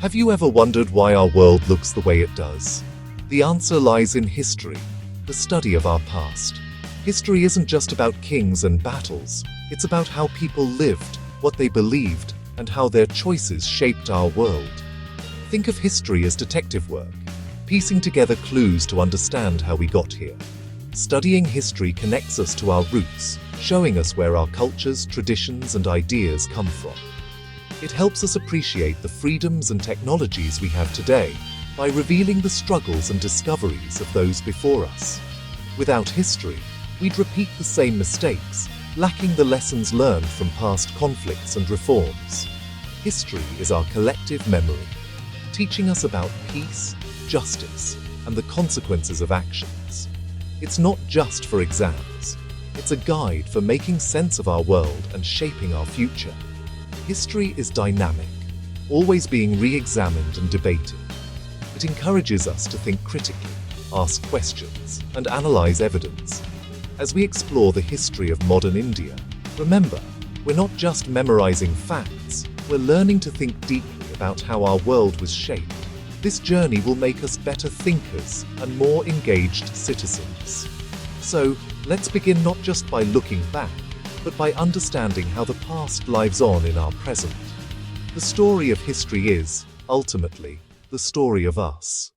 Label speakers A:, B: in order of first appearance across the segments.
A: Have you ever wondered why our world looks the way it does? The answer lies in history, the study of our past. History isn't just about kings and battles, it's about how people lived, what they believed, and how their choices shaped our world. Think of history as detective work, piecing together clues to understand how we got here. Studying history connects us to our roots, showing us where our cultures, traditions, and ideas come from. It helps us appreciate the freedoms and technologies we have today by revealing the struggles and discoveries of those before us. Without history, we'd repeat the same mistakes, lacking the lessons learned from past conflicts and reforms. History is our collective memory, teaching us about peace, justice, and the consequences of actions. It's not just for exams. It's a guide for making sense of our world and shaping our future. History is dynamic, always being re-examined and debated. It encourages us to think critically, ask questions, and analyze evidence. As we explore the history of modern India, remember, we're not just memorizing facts, we're learning to think deeply about how our world was shaped. This journey will make us better thinkers and more engaged citizens. So, let's begin not just by looking back, but by understanding how the past lives on in our present. The story of history is, ultimately, the story of us.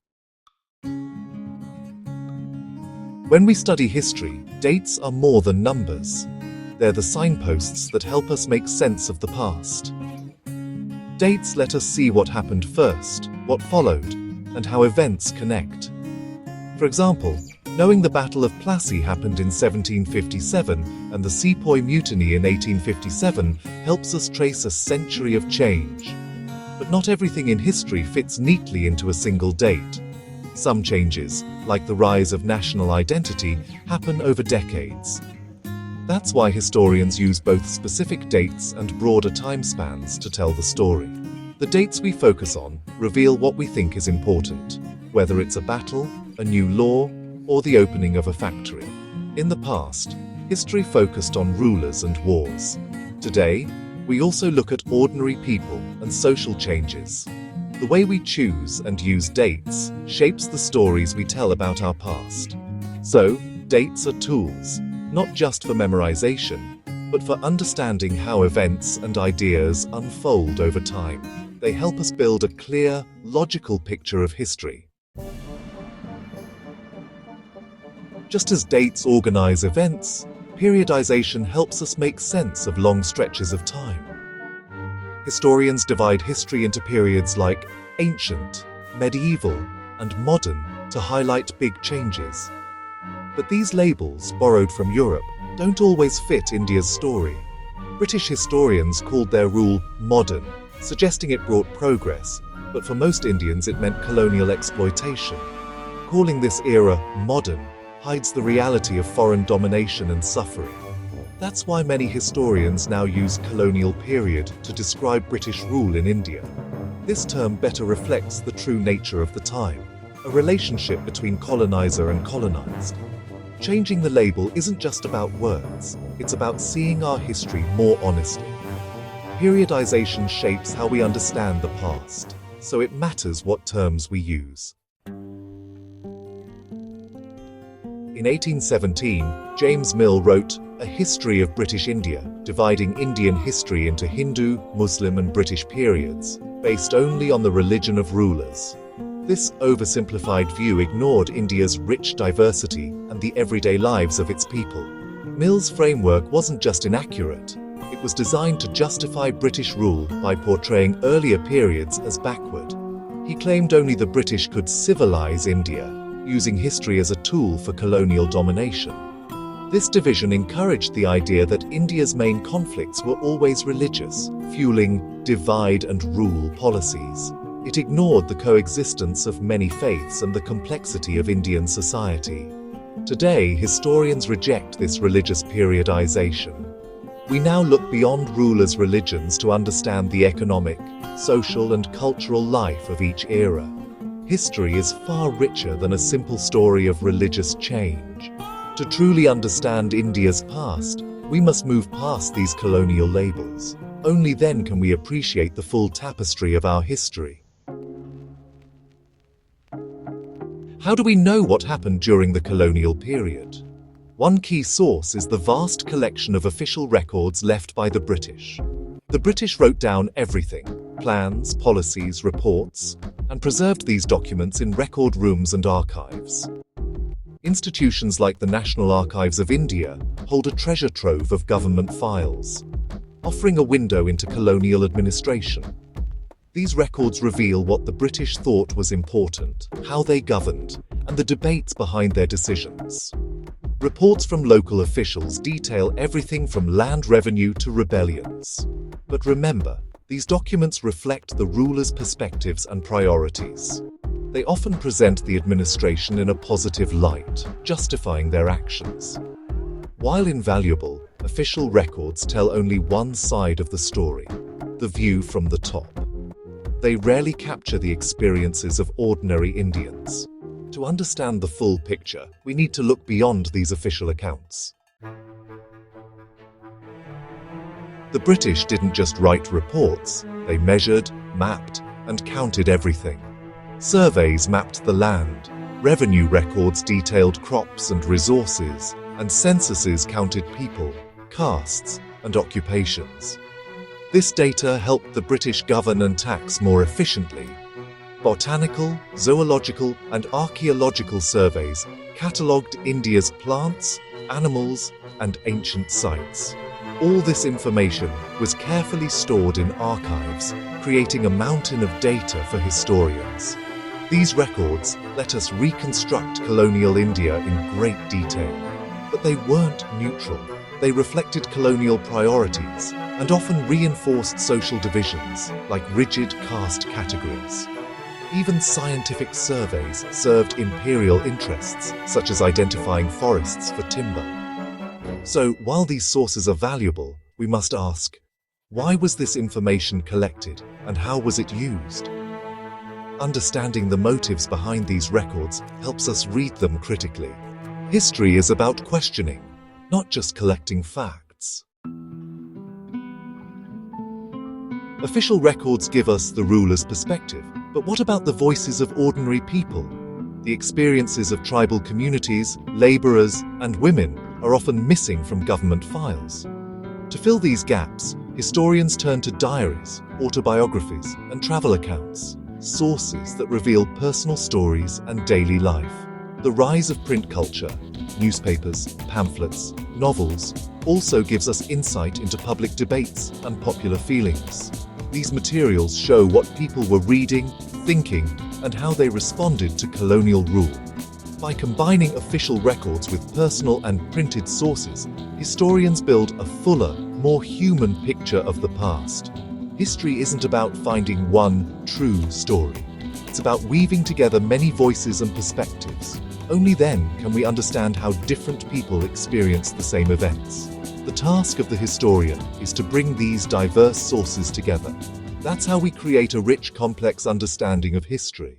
A: When we study history, dates are more than numbers. They're the signposts that help us make sense of the past. Dates let us see what happened first, what followed, and how events connect. For example, knowing the Battle of Plassey happened in 1757 and the Sepoy Mutiny in 1857 helps us trace a century of change. But not everything in history fits neatly into a single date. Some changes, like the rise of national identity, happen over decades. That's why historians use both specific dates and broader time spans to tell the story. The dates we focus on reveal what we think is important, whether it's a battle, a new law, or the opening of a factory. In the past, history focused on rulers and wars. Today, we also look at ordinary people and social changes. The way we choose and use dates shapes the stories we tell about our past. So, dates are tools, not just for memorization, but for understanding how events and ideas unfold over time. They help us build a clear, logical picture of history. Just as dates organize events, periodization helps us make sense of long stretches of time. Historians divide history into periods like ancient, medieval, and modern to highlight big changes. But these labels, borrowed from Europe, don't always fit India's story. British historians called their rule modern, suggesting it brought progress, but for most Indians it meant colonial exploitation. Calling this era modern hides the reality of foreign domination and suffering. That's why many historians now use colonial period to describe British rule in India. This term better reflects the true nature of the time, a relationship between colonizer and colonized. Changing the label isn't just about words, it's about seeing our history more honestly. Periodization shapes how we understand the past, so it matters what terms we use. In 1817, James Mill wrote A History of British India, dividing Indian history into Hindu, Muslim and British periods, based only on the religion of rulers. This oversimplified view ignored India's rich diversity and the everyday lives of its people. Mill's framework wasn't just inaccurate, it was designed to justify British rule by portraying earlier periods as backward. He claimed only the British could civilize India, using history as a tool for colonial domination. This division encouraged the idea that India's main conflicts were always religious, fueling divide and rule policies. It ignored the coexistence of many faiths and the complexity of Indian society. Today, historians reject this religious periodization. We now look beyond rulers' religions to understand the economic, social, and cultural life of each era. History is far richer than a simple story of religious change. To truly understand India's past, we must move past these colonial labels. Only then can we appreciate the full tapestry of our history. How do we know what happened during the colonial period? One key source is the vast collection of official records left by the British. The British wrote down everything: plans, policies, reports, and preserved these documents in record rooms and archives. Institutions like the National Archives of India hold a treasure trove of government files, offering a window into colonial administration. These records reveal what the British thought was important, how they governed, and the debates behind their decisions. Reports from local officials detail everything from land revenue to rebellions. But remember, these documents reflect the rulers' perspectives and priorities. They often present the administration in a positive light, justifying their actions. While invaluable, official records tell only one side of the story, the view from the top. They rarely capture the experiences of ordinary Indians. To understand the full picture, we need to look beyond these official accounts. The British didn't just write reports, they measured, mapped, and counted everything. Surveys mapped the land, revenue records detailed crops and resources, and censuses counted people, castes, and occupations. This data helped the British govern and tax more efficiently. Botanical, zoological, and archaeological surveys catalogued India's plants, animals, and ancient sites. All this information was carefully stored in archives, creating a mountain of data for historians. These records let us reconstruct colonial India in great detail. But they weren't neutral. They reflected colonial priorities and often reinforced social divisions, like rigid caste categories. Even scientific surveys served imperial interests, such as identifying forests for timber. So, while these sources are valuable, we must ask, why was this information collected and how was it used? Understanding the motives behind these records helps us read them critically. History is about questioning, not just collecting facts. Official records give us the ruler's perspective, but what about the voices of ordinary people? The experiences of tribal communities, laborers, and women are often missing from government files. To fill these gaps, historians turn to diaries, autobiographies, and travel accounts, sources that reveal personal stories and daily life. The rise of print culture, newspapers, pamphlets, novels, also gives us insight into public debates and popular feelings. These materials show what people were reading, thinking, and how they responded to colonial rule. By combining official records with personal and printed sources, historians build a fuller, more human picture of the past. History isn't about finding one true story. It's about weaving together many voices and perspectives. Only then can we understand how different people experience the same events. The task of the historian is to bring these diverse sources together. That's how we create a rich, complex understanding of history.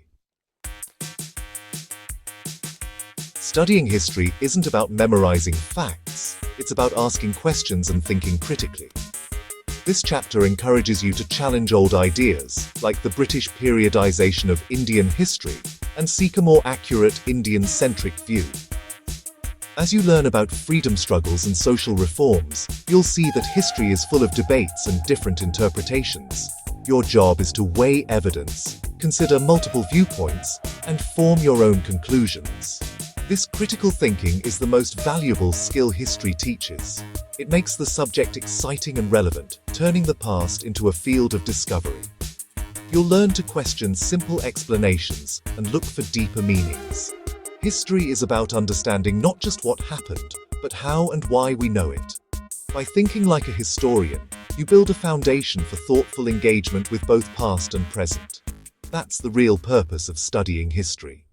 A: Studying history isn't about memorizing facts. It's about asking questions and thinking critically. This chapter encourages you to challenge old ideas, like the British periodisation of Indian history, and seek a more accurate Indian-centric view. As you learn about freedom struggles and social reforms, you'll see that history is full of debates and different interpretations. Your job is to weigh evidence, consider multiple viewpoints, and form your own conclusions. This critical thinking is the most valuable skill history teaches. It makes the subject exciting and relevant, turning the past into a field of discovery. You'll learn to question simple explanations and look for deeper meanings. History is about understanding not just what happened, but how and why we know it. By thinking like a historian, you build a foundation for thoughtful engagement with both past and present. That's the real purpose of studying history.